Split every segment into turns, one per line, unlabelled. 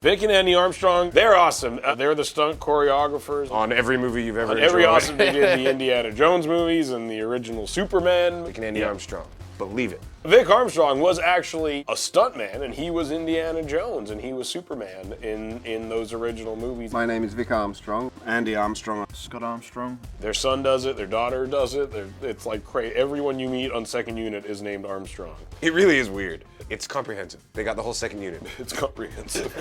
Vic and Andy Armstrong, they're awesome. They're the stunt choreographers
On every movie you've ever
on every
enjoyed.
awesome. They did the Indiana Jones movies and the original Superman.
Vic and Andy Armstrong. Believe it.
Vic Armstrong was actually a stuntman, and he was Indiana Jones, and he was Superman in those original movies.
My name is Vic Armstrong.
Andy Armstrong.
Scott Armstrong.
Their son does it, their daughter does it. It's like crazy. Everyone you meet on Second Unit is named Armstrong.
It really is weird. It's comprehensive. They got the whole second unit.
It's comprehensive.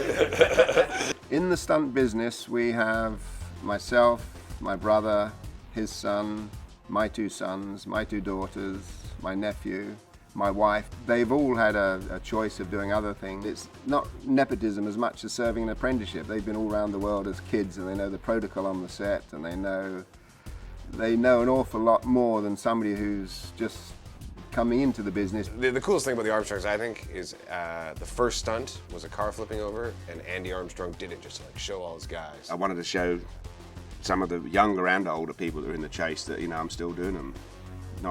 In the stunt business, we have myself, my brother, his son, my two sons, my two daughters, my nephew, my wife. They've all had a choice of doing other things. It's not nepotism as much as serving an apprenticeship. They've been all around the world as kids, and they know the protocol on the set, and they know an awful lot more than somebody who's just coming into the business.
The coolest thing about the Armstrongs, I think, is the first stunt was a car flipping over, and Andy Armstrong did it just to like show all his guys.
I wanted to show some of the younger and older people that are in the chase that, you know, I'm still doing them.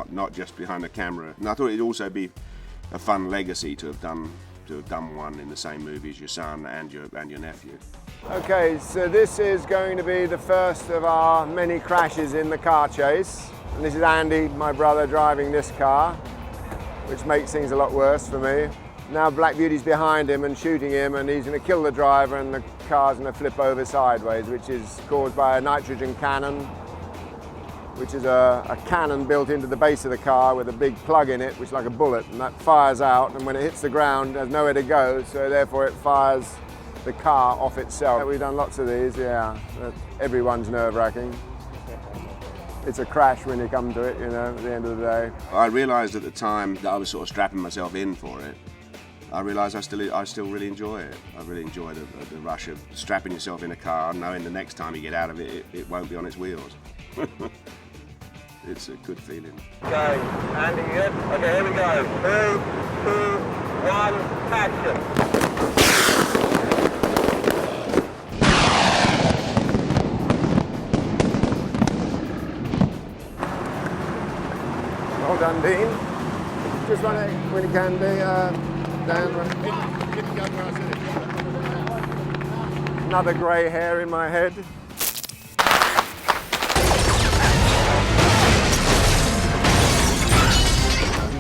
Not just behind the camera. And I thought it'd also be a fun legacy to have done one in the same movie as your son and your nephew.
Okay, so this is going to be the first of our many crashes in the car chase. And this is Andy, my brother, driving this car, which makes things a lot worse for me. Now Black Beauty's behind him and shooting him, and he's going to kill the driver, and the car's going to flip over sideways, which is caused by a nitrogen cannon, which is a cannon built into the base of the car with a big plug in it, which is like a bullet, and that fires out, and when it hits the ground, there's nowhere to go, so therefore it fires the car off itself. We've done lots of these, yeah. Everyone's nerve-wracking. It's a crash when you come to it, you know, at the end of the day.
I realised at the time that I was sort of strapping myself in for it. I realised I still really enjoy it. I really enjoy the rush of strapping yourself in a car, knowing the next time you get out of it, it won't be on its wheels. It's a good feeling.
Okay, Andy, you good? Okay, here we go. 3, 2, 1, action.
Well done, Dean. Just run it when you can, Dan. Another grey hair in my head.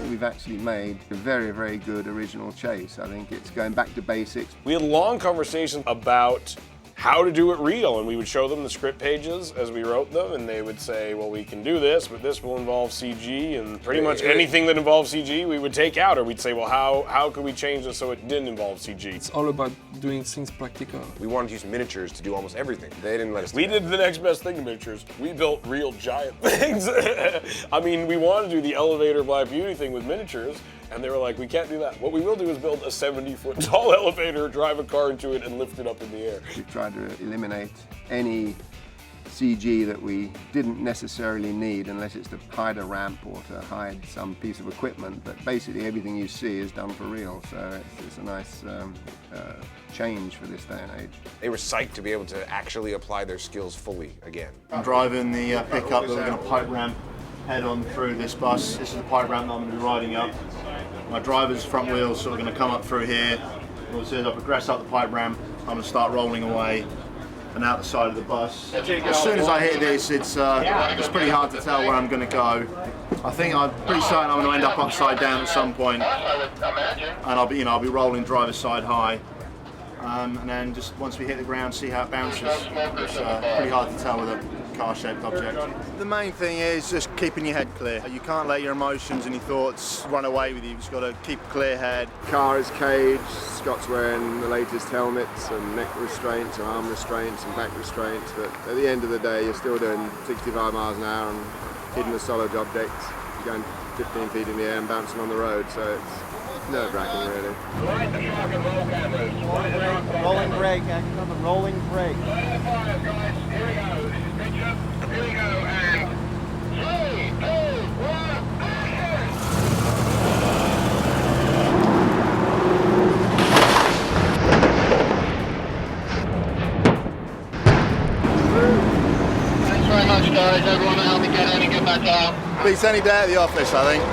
We've actually made a very, very good original chase. I think it's going back to basics.
We had long conversations about how to do it real, and we would show them the script pages as we wrote them, and they would say, well, we can do this, but this will involve CG, and pretty much anything that involves CG we would take out, or we'd say, well, how could we change this so it didn't involve CG?
It's all about doing things practical.
We wanted to use miniatures to do almost everything. They didn't let us do
We
that.
did the next best thing to miniatures. We built real giant things. I mean, we wanted to do the elevator Black Beauty thing with miniatures, and they were like, we can't do that. What we will do is build a 70-foot tall elevator, drive a car into it, and lift it up in the air.
We tried to eliminate any CG that we didn't necessarily need, unless it's to hide a ramp or to hide some piece of equipment. But basically everything you see is done for real, so it's a nice change for this day and age.
They were psyched to be able to actually apply their skills fully again.
I'm driving the pickup that we're going to pipe ramp head on through this bus. This is the pipe ramp that I'm going to be riding up. My driver's front wheels sort of going to come up through here. As I progress up the pipe ramp, I'm going to start rolling away and out the side of the bus. As soon as I hit this, it's pretty hard to tell where I'm going to go. I think I'm pretty certain I'm going to end up upside down at some point, and I'll be rolling driver's side high. And then just once we hit the ground, see how it bounces. It's pretty hard to tell with a car-shaped object. The main thing is just keeping your head clear. You can't let your emotions and your thoughts run away with you. You've just got to keep a clear head.
Car is caged. Scott's wearing the latest helmets and neck restraints and arm restraints and back restraints. But at the end of the day, you're still doing 65 miles an hour and hitting a solid object. You're going 15 feet in the air and bouncing on the road. So it's nerve-wracking, really.
Rolling brake, action on the rolling brake.
Here we go, and 3, 2, 1, action! Thanks very much, guys. Everyone help me get in and get back out.
Beats any day at the office, I think.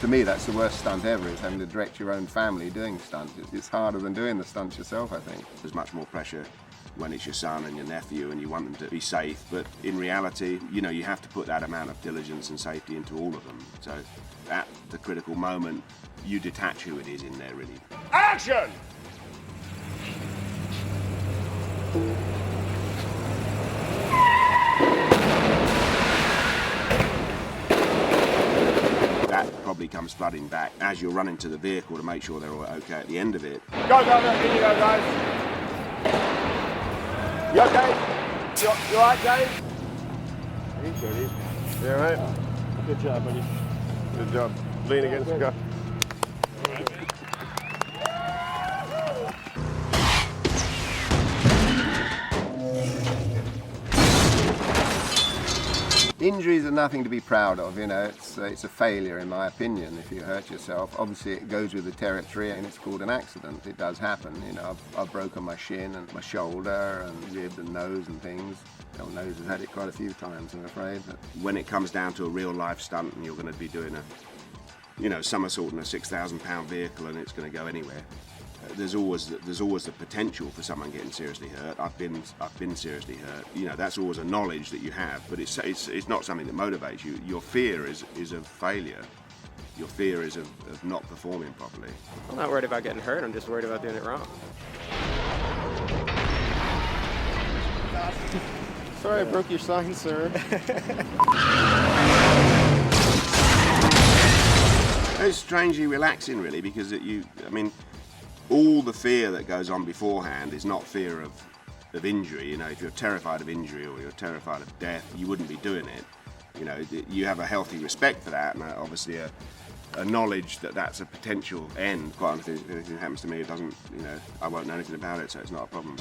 And To me, that's the worst stunt ever, is having to direct your own family doing stunts. It's harder than doing the stunts yourself, I think.
There's much more pressure when it's your son and your nephew and you want them to be safe, but in reality, you know, you have to put that amount of diligence and safety into all of them. So at the critical moment, you detach who it is in there, really.
Action!
That probably comes flooding back as you're running to the vehicle to make sure they're all okay at the end of it.
Go, go, go, here you go, guys. You okay? You all right, Dave? He's good, You all right?
Good job, buddy.
Good job. Lean against the car. Injuries are nothing to be proud of, you know. It's a failure, in my opinion, if you hurt yourself. Obviously, it goes with the territory, and it's called an accident. It does happen, you know. I've broken my shin and my shoulder and rib and nose and things. Well, nose has had it quite a few times, I'm afraid. But
When it comes down to a real life stunt and you're going to be doing a, you know, somersault in a 6,000 pound vehicle and it's going to go anywhere, there's always the potential for someone getting seriously hurt. I've been seriously hurt. You know, that's always a knowledge that you have, but it's not something that motivates you. Your fear is of failure. Your fear is of not performing properly.
I'm not worried about getting hurt. I'm just worried about doing it wrong.
Sorry, I broke your sign, sir.
It's strangely relaxing, really, because all the fear that goes on beforehand is not fear of injury. You know, if you're terrified of injury or you're terrified of death, you wouldn't be doing it. You know, you have a healthy respect for that, and obviously a knowledge that that's a potential end. Quite honestly, if anything happens to me, it doesn't, you know, I won't know anything about it, so it's not a problem.